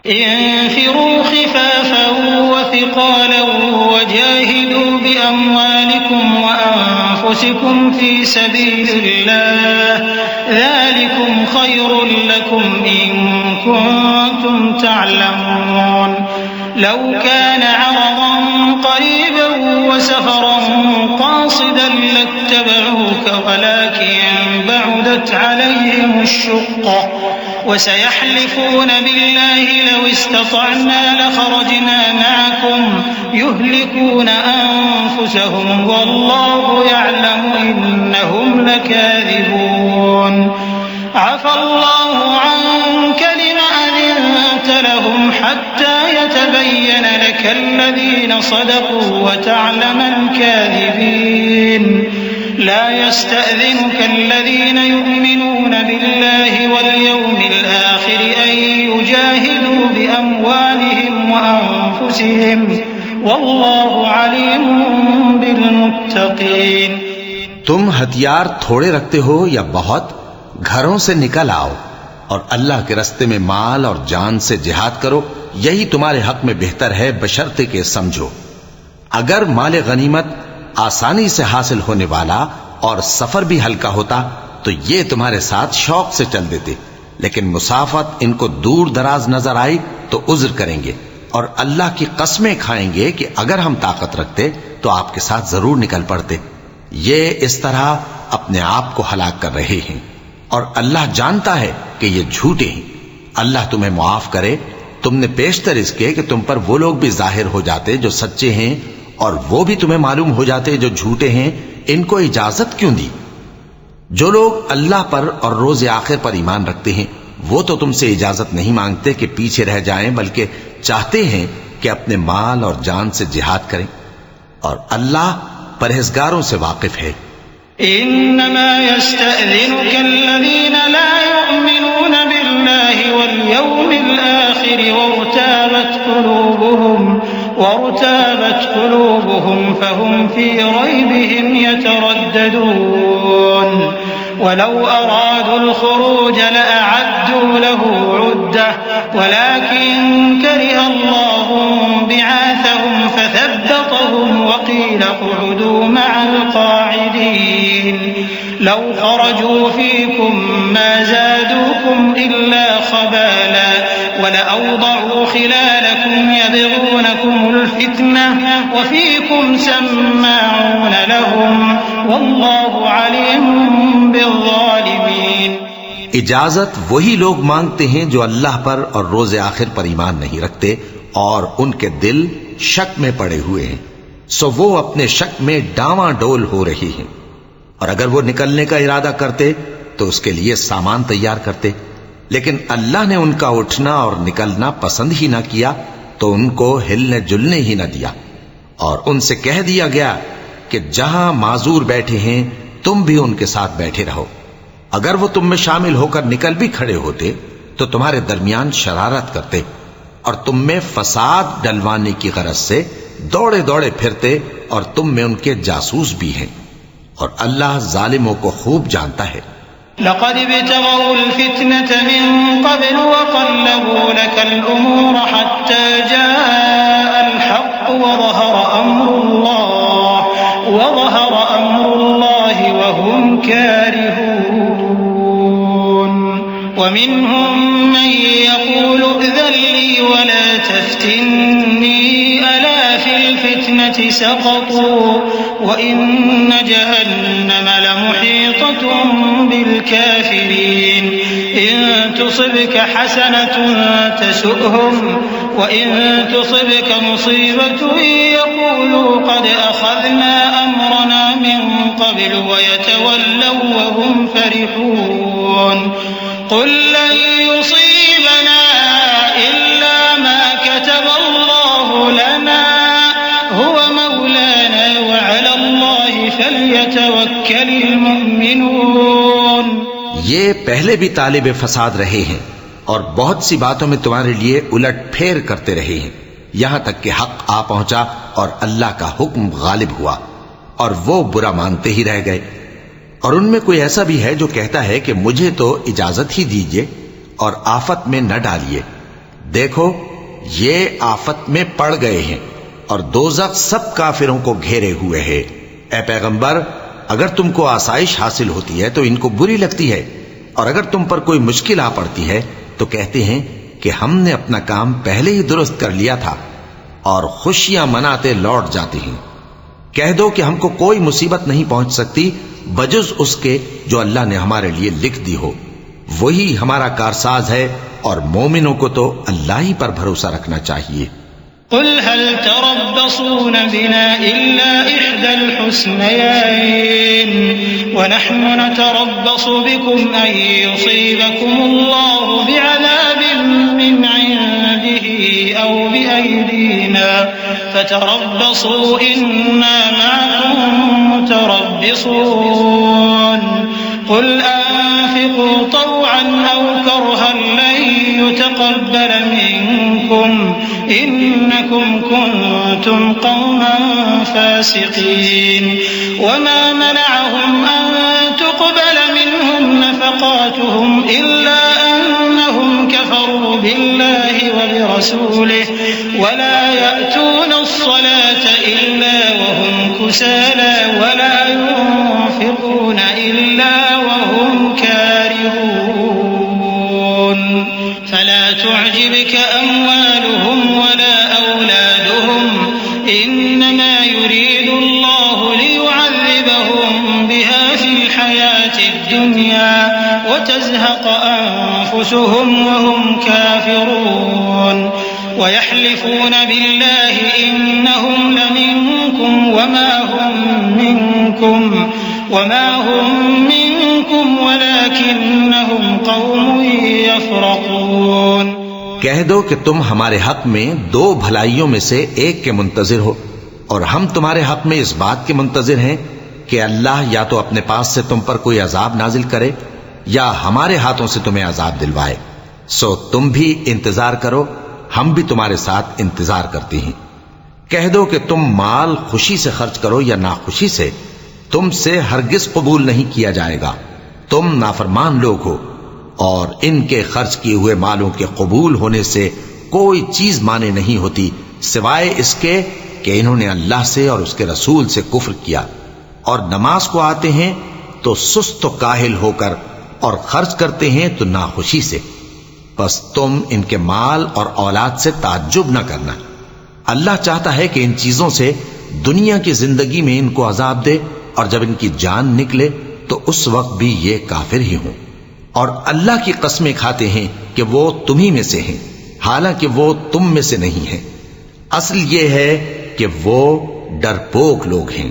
انفروا خفافا وثقالا وجاهدوا بأموالكم وأنفسكم في سبيل الله ذلكم خير لكم إن كنتم تعلمون لو كان عرضا قريبا وسفرا قاصدا لاتبعوك ولكن بعدت عليهم الشقة وسيحلفون بالله لو استطعنا لخرجنا معكم يهلكون أنفسهم والله يعلم إنهم لكاذبون عفى الله عنك لم أذنت لهم حتى يتبين لك الذين صدقوا وتعلم الكاذبين لا يستأذنك الذين يؤمنون بالله واليوم الآخر أن يجاهدوا بأموالهم وأنفسهم والله عليم بالمتقين. تم ہتھیار تھوڑے رکھتے ہو یا بہت، گھروں سے نکل آؤ اور اللہ کے راستے میں مال اور جان سے جہاد کرو، یہی تمہارے حق میں بہتر ہے بشرطے کہ سمجھو. اگر مال غنیمت آسانی سے حاصل ہونے والا اور سفر بھی ہلکا ہوتا تو یہ تمہارے ساتھ شوق سے چل دیتے، لیکن مسافت ان کو دور دراز نظر آئی تو عذر کریں گے اور اللہ کی قسمیں کھائیں گے کہ اگر ہم طاقت رکھتے تو آپ کے ساتھ ضرور نکل پڑتے. یہ اس طرح اپنے آپ کو ہلاک کر رہے ہیں اور اللہ جانتا ہے کہ یہ جھوٹے ہیں. اللہ تمہیں معاف کرے. تم نے پیشتر اس کے کہ تم پر وہ لوگ بھی ظاہر ہو جاتے جو سچے ہیں اور وہ بھی تمہیں معلوم ہو جاتے جو جھوٹے ہیں. ان کو اجازت کیوں دی؟ جو لوگ اللہ پر اور روز آخر پر ایمان رکھتے ہیں وہ تو تم سے اجازت نہیں مانگتے کہ پیچھے رہ جائیں، بلکہ چاہتے ہیں کہ اپنے مال اور جان سے جہاد کریں، اور اللہ پرہیزگاروں سے واقف ہے. انما يستأذنك الذين لا يؤمنون بالله واليوم الآخر وارتابت قلوبهم فهم في ريبهم يترددون ولو أرادوا الخروج لأعدوا له عدة ولكن كره الله بعاثهم فثبطهم وقيل اقعدوا مع القاعدين لو خرجوا فيكم ما زادوكم إلا خبالا ولأوضعوا خلالكم يبغونكم الفتنة وفيكم سماعون لهم والله عليم بالظالمين. اجازت وہی لوگ مانگتے ہیں جو اللہ پر اور روز آخر پر ایمان نہیں رکھتے اور ان کے دل شک میں پڑے ہوئے ہیں، سو وہ اپنے شک میں ڈاواں ڈول ہو رہی ہیں. اور اگر وہ نکلنے کا ارادہ کرتے تو اس کے لیے سامان تیار کرتے، لیکن اللہ نے ان کا اٹھنا اور نکلنا پسند ہی نہ کیا تو ان کو ہلنے جلنے ہی نہ دیا، اور ان سے کہہ دیا گیا کہ جہاں معذور بیٹھے ہیں تم بھی ان کے ساتھ بیٹھے رہو. اگر وہ تم میں شامل ہو کر نکل بھی کھڑے ہوتے تو تمہارے درمیان شرارت کرتے اور تم میں فساد ڈلوانے کی غرض سے دوڑے دوڑے پھرتے، اور تم میں ان کے جاسوس بھی ہیں، اور اللہ ظالموں کو خوب جانتا ہے. لقد ابتغوا الفتنة من قبل وقلبوا لك الأمور حتى جاء الحق وظهر أمر الله وهم كارهون. ومنهم من يقول ائذن لي ولا تفتني ألا في الفتنة سقطوا وإن جهنم لمحيطة بالكافرين. إن تصبك حسنة تسؤهم وإن تصبك مصيبة يقولوا قد أخذنا أمرنا من قبل ويتولوا وهم فرحون. قل لن يصيبنا إلا ما كتب الله لنا هو مولانا وعلى الله فليتوكل المؤمنون. یہ پہلے بھی طالب فساد رہے ہیں اور بہت سی باتوں میں تمہارے لیے الٹ پھیر کرتے رہے ہیں، یہاں تک کہ حق آ پہنچا اور اللہ کا حکم غالب ہوا اور وہ برا مانتے ہی رہ گئے. اور ان میں کوئی ایسا بھی ہے جو کہتا ہے کہ مجھے تو اجازت ہی دیجئے اور آفت میں نہ ڈالیے. دیکھو یہ آفت میں پڑ گئے ہیں اور دوزخ سب کافروں کو گھیرے ہوئے ہے۔ اے پیغمبر، اگر تم کو آسائش حاصل ہوتی ہے تو ان کو بری لگتی ہے، اور اگر تم پر کوئی مشکل آ پڑتی ہے تو کہتے ہیں کہ ہم نے اپنا کام پہلے ہی درست کر لیا تھا، اور خوشیاں مناتے لوٹ جاتے ہیں۔ کہہ دو کہ ہم کو کوئی مصیبت نہیں پہنچ سکتی بجز اس کے جو اللہ نے ہمارے لیے لکھ دی ہو، وہی ہمارا کارساز ہے، اور مومنوں کو تو اللہ ہی پر بھروسہ رکھنا چاہیے۔ قل هل تربصون بنا إلا إحدى الحسنيين ونحن نتربص بكم أن يصيبكم الله بعذاب من عنده أو بأيدينا فتربصوا إنا معكم متربصون قل أنفقوا طوعا أو كرها لن يتقبل منكم إنكم كنتم قوما فاسقين وما منعهم أن تقبل منهم نفقاتهم إلا أنهم كفروا بالله وبرسوله ولا يأتون الصلاة إلا وهم كسالى ولا ينفقون إلا وهم كارهون فلا تعجبك أموالهم ولا أولادهم إنما يريد الله ليعذبهم بها في الحياة الدنيا وتزهق أنفسهم وهم كافرون ويحلفون بالله إنهم لمنكم وما هم منكم ولكنهم قوم يفرقون۔ کہہ دو کہ تم ہمارے حق میں دو بھلائیوں میں سے ایک کے منتظر ہو، اور ہم تمہارے حق میں اس بات کے منتظر ہیں کہ اللہ یا تو اپنے پاس سے تم پر کوئی عذاب نازل کرے یا ہمارے ہاتھوں سے تمہیں عذاب دلوائے، سو تم بھی انتظار کرو، ہم بھی تمہارے ساتھ انتظار کرتے ہیں۔ کہہ دو کہ تم مال خوشی سے خرچ کرو یا ناخوشی سے، تم سے ہرگز قبول نہیں کیا جائے گا، تم نافرمان لوگ ہو، اور ان کے خرچ کیے ہوئے مالوں کے قبول ہونے سے کوئی چیز مانے نہیں ہوتی سوائے اس کے کہ انہوں نے اللہ سے اور اس کے رسول سے کفر کیا، اور نماز کو آتے ہیں تو سست و کاہل ہو کر، اور خرچ کرتے ہیں تو ناخوشی سے، بس تم ان کے مال اور اولاد سے تعجب نہ کرنا۔ اللہ چاہتا ہے کہ ان چیزوں سے دنیا کی زندگی میں ان کو عذاب دے، اور جب ان کی جان نکلے تو اس وقت بھی یہ کافر ہی ہوں، اور اللہ کی قسمیں کھاتے ہیں کہ وہ تمہیں میں سے ہیں، حالانکہ وہ تم میں سے نہیں ہیں۔ اصل یہ ہے کہ وہ ڈرپوک لوگ ہیں۔